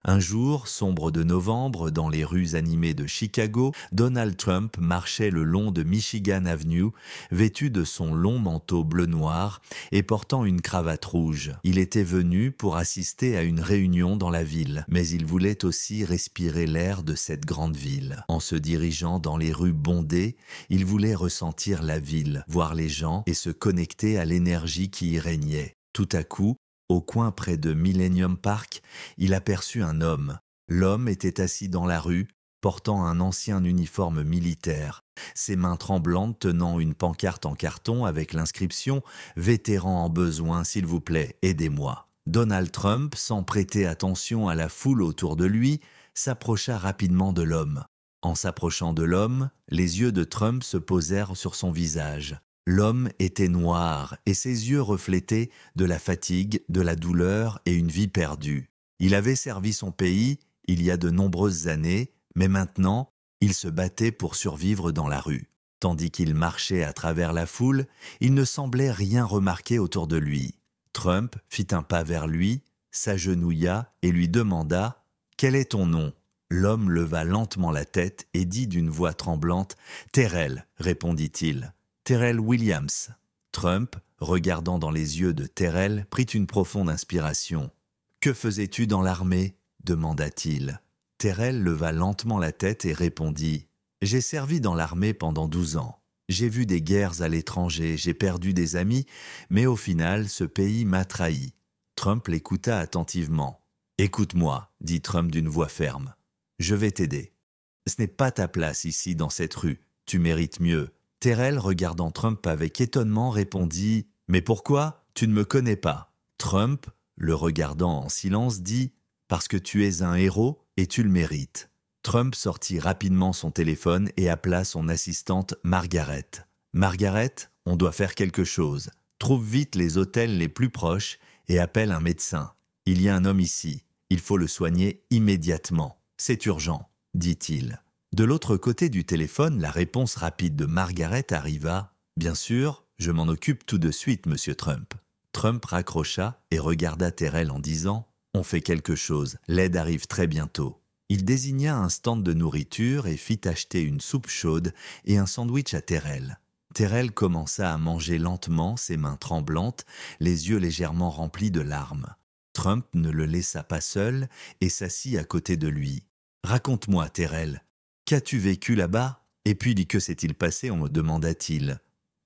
Un jour, sombre de novembre, dans les rues animées de Chicago, Donald Trump marchait le long de Michigan Avenue, vêtu de son long manteau bleu-noir et portant une cravate rouge. Il était venu pour assister à une réunion dans la ville, mais il voulait aussi respirer l'air de cette grande ville. En se dirigeant dans les rues bondées, il voulait ressentir la ville, voir les gens et se connecter à l'énergie qui y régnait. Tout à coup, au coin près de Millennium Park, il aperçut un homme. L'homme était assis dans la rue, portant un ancien uniforme militaire, ses mains tremblantes tenant une pancarte en carton avec l'inscription « Vétéran en besoin, s'il vous plaît, aidez-moi ». Donald Trump, sans prêter attention à la foule autour de lui, s'approcha rapidement de l'homme. En s'approchant de l'homme, les yeux de Trump se posèrent sur son visage. L'homme était noir et ses yeux reflétaient de la fatigue, de la douleur et une vie perdue. Il avait servi son pays il y a de nombreuses années, mais maintenant, il se battait pour survivre dans la rue. Tandis qu'il marchait à travers la foule, il ne semblait rien remarquer autour de lui. Trump fit un pas vers lui, s'agenouilla et lui demanda « Quel est ton nom ?» L'homme leva lentement la tête et dit d'une voix tremblante « Terrell », répondit-il. Terrell Williams. Trump, regardant dans les yeux de Terrell, prit une profonde inspiration. « Que faisais-tu dans l'armée » demanda-t-il. Terrell leva lentement la tête et répondit « J'ai servi dans l'armée pendant 12 ans. J'ai vu des guerres à l'étranger, j'ai perdu des amis, mais au final, ce pays m'a trahi. » Trump l'écouta attentivement. « Écoute-moi, dit Trump d'une voix ferme. Je vais t'aider. Ce n'est pas ta place ici dans cette rue. Tu mérites mieux. » Terrell, regardant Trump avec étonnement, répondit « Mais pourquoi? Tu ne me connais pas. » Trump, le regardant en silence, dit « Parce que tu es un héros et tu le mérites. » Trump sortit rapidement son téléphone et appela son assistante Margaret. « Margaret, on doit faire quelque chose. Trouve vite les hôtels les plus proches et appelle un médecin. Il y a un homme ici. Il faut le soigner immédiatement. C'est urgent, dit-il. » De l'autre côté du téléphone, la réponse rapide de Margaret arriva. « Bien sûr, je m'en occupe tout de suite, monsieur Trump. » Trump raccrocha et regarda Terrell en disant « On fait quelque chose, l'aide arrive très bientôt. » Il désigna un stand de nourriture et fit acheter une soupe chaude et un sandwich à Terrell. Terrell commença à manger lentement, ses mains tremblantes, les yeux légèrement remplis de larmes. Trump ne le laissa pas seul et s'assit à côté de lui. « Raconte-moi, Terrell. Qu'as-tu vécu là-bas? Et puis, que s'est-il passé ?» on me demanda-t-il.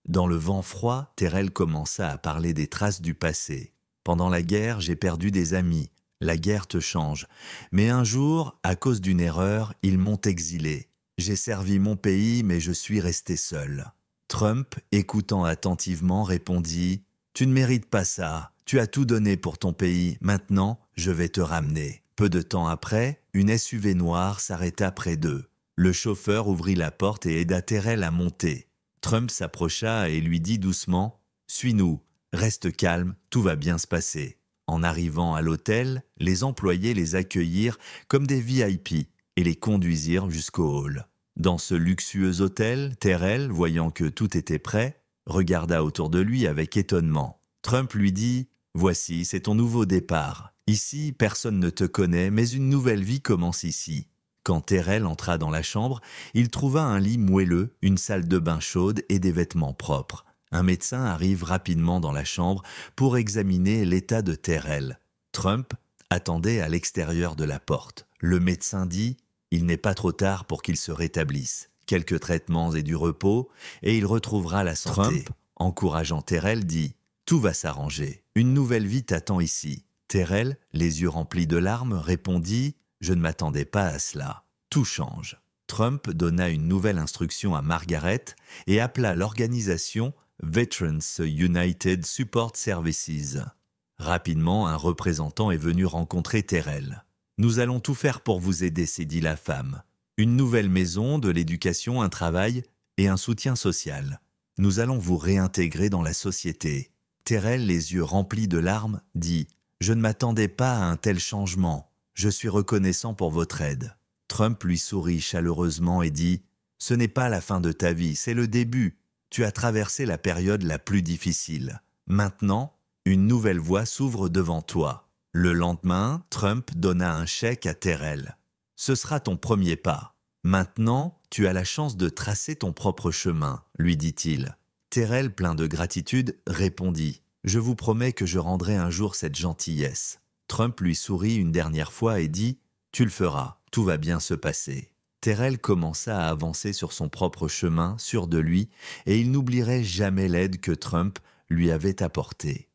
Dans le vent froid, Terrell commença à parler des traces du passé. « Pendant la guerre, j'ai perdu des amis. La guerre te change. Mais un jour, à cause d'une erreur, ils m'ont exilé. J'ai servi mon pays, mais je suis resté seul. » Trump, écoutant attentivement, répondit « Tu ne mérites pas ça. Tu as tout donné pour ton pays. Maintenant, je vais te ramener. » Peu de temps après, une SUV noire s'arrêta près d'eux. Le chauffeur ouvrit la porte et aida Terrell à monter. Trump s'approcha et lui dit doucement « Suis-nous, reste calme, tout va bien se passer. » En arrivant à l'hôtel, les employés les accueillirent comme des VIP et les conduisirent jusqu'au hall. Dans ce luxueux hôtel, Terrell, voyant que tout était prêt, regarda autour de lui avec étonnement. Trump lui dit « Voici, c'est ton nouveau départ. Ici, personne ne te connaît, mais une nouvelle vie commence ici. » Quand Terrell entra dans la chambre, il trouva un lit moelleux, une salle de bain chaude et des vêtements propres. Un médecin arrive rapidement dans la chambre pour examiner l'état de Terrell. Trump attendait à l'extérieur de la porte. Le médecin dit « Il n'est pas trop tard pour qu'il se rétablisse. Quelques traitements et du repos, et il retrouvera la santé. » Trump, encourageant Terrell, dit « Tout va s'arranger. Une nouvelle vie t'attend ici. » Terrell, les yeux remplis de larmes, répondit « Je ne m'attendais pas à cela. Tout change. » Trump donna une nouvelle instruction à Margaret et appela l'organisation Veterans United Support Services. Rapidement, un représentant est venu rencontrer Terrell. « Nous allons tout faire pour vous aider » s'est dit la femme. « Une nouvelle maison, de l'éducation, un travail et un soutien social. Nous allons vous réintégrer dans la société. » Terrell, les yeux remplis de larmes, dit « Je ne m'attendais pas à un tel changement. Je suis reconnaissant pour votre aide. » Trump lui sourit chaleureusement et dit « Ce n'est pas la fin de ta vie, c'est le début. Tu as traversé la période la plus difficile. Maintenant, une nouvelle voie s'ouvre devant toi. » Le lendemain, Trump donna un chèque à Terrell. Ce sera ton premier pas. Maintenant, tu as la chance de tracer ton propre chemin, lui dit-il. Terrell, plein de gratitude, répondit « Je vous promets que je rendrai un jour cette gentillesse. » Trump lui sourit une dernière fois et dit « Tu le feras, tout va bien se passer. » Terrell commença à avancer sur son propre chemin, sûr de lui, et il n'oublierait jamais l'aide que Trump lui avait apportée.